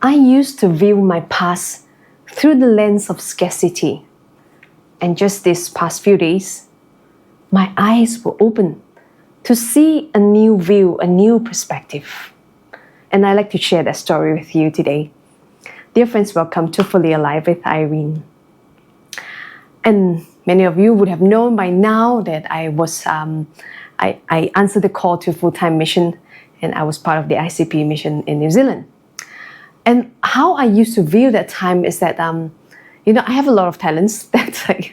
I used to view my past through the lens of scarcity. And just these past few days, my eyes were open to see a new view, a new perspective. And I'd like to share that story with you today. Dear friends, welcome to Fully Alive with Irene. And many of you would have known by now that I answered the call to full-time mission, and I was part of the ICP mission in New Zealand. And how I used to view that time is that, I have a lot of talents that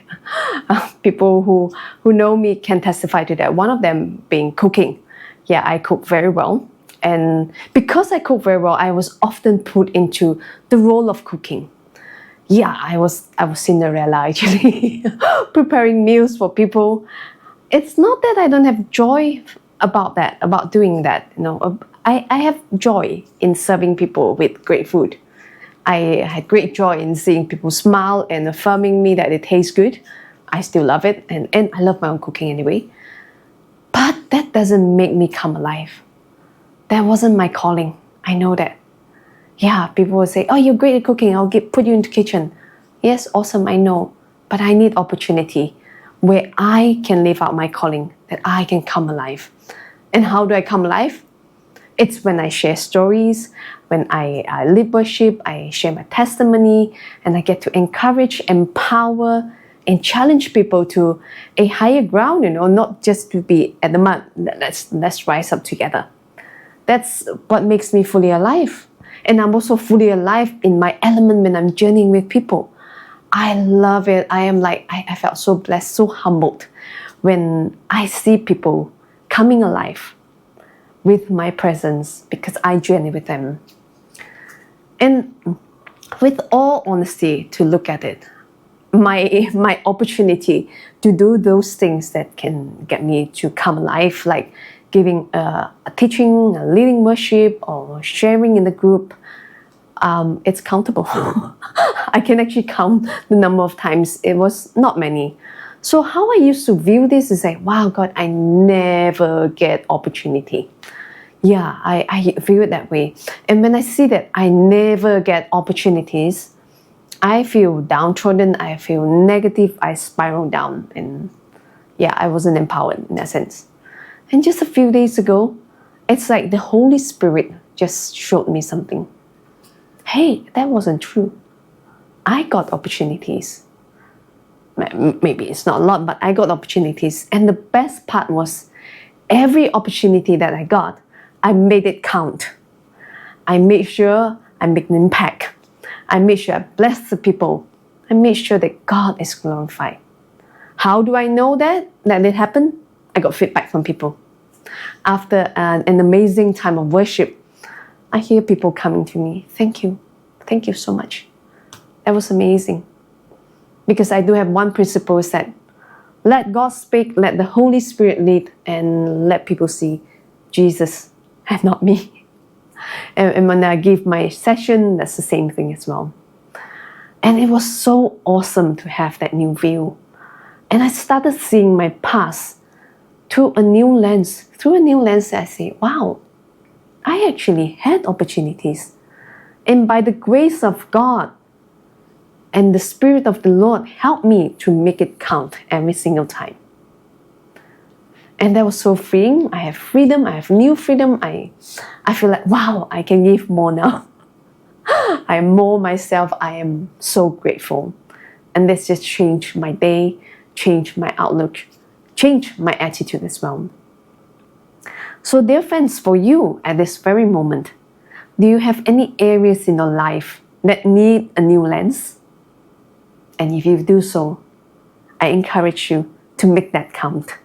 people who know me can testify to that. One of them being cooking. Yeah, I cook very well. And because I cook very well, I was often put into the role of cooking. Yeah, I was Cinderella actually, preparing meals for people. It's not that I don't have joy about doing that. I have joy in serving people with great food. I had great joy in seeing people smile and affirming me that it tastes good. I still love it, and I love my own cooking anyway. But that doesn't make me come alive. That wasn't my calling. I know that. Yeah, people will say, "Oh, you're great at cooking. I'll put you into the kitchen." Yes, awesome, I know. But I need opportunity where I can live out my calling, that I can come alive. And how do I come alive? It's when I share stories, when I lead worship, I share my testimony, and I get to encourage, empower, and challenge people to a higher ground, not just to be at the mud. Let's rise up together. That's what makes me fully alive. And I'm also fully alive in my element when I'm journeying with people. I love it. I felt so blessed, so humbled when I see people coming alive with my presence because I journey with them. And with all honesty to look at it, my opportunity to do those things that can get me to come alive, like giving a teaching, a leading worship, or sharing in the group, it's countable. I can actually count the number of times. It was not many. So how I used to view this is like, wow, God, I never get opportunity. Yeah, I view it that way. And when I see that I never get opportunities, I feel downtrodden, I feel negative, I spiral down. And yeah, I wasn't empowered in that sense. And just a few days ago, it's like the Holy Spirit just showed me something. Hey, that wasn't true. I got opportunities. Maybe it's not a lot, but I got opportunities. And the best part was every opportunity that I got, I made it count. I made sure I make an impact. I made sure I bless the people. I made sure that God is glorified. How do I know that it happened? I got feedback from people. After an amazing time of worship, I hear people coming to me, "Thank you. Thank you so much." That was amazing. Because I do have one principle, is that let God speak, let the Holy Spirit lead, and let people see Jesus and not me. And when I give my session, that's the same thing as well. And it was so awesome to have that new view. And I started seeing my past through a new lens. Through a new lens, I say, wow, I actually had opportunities. And by the grace of God and the Spirit of the Lord helped me to make it count every single time. And that was so freeing. I have freedom. I have new freedom. I feel like, wow, I can give more now. I am more myself. I am so grateful. And this just changed my day, changed my outlook, changed my attitude as well. So dear friends, for you at this very moment, do you have any areas in your life that need a new lens? And if you do so, I encourage you to make that count.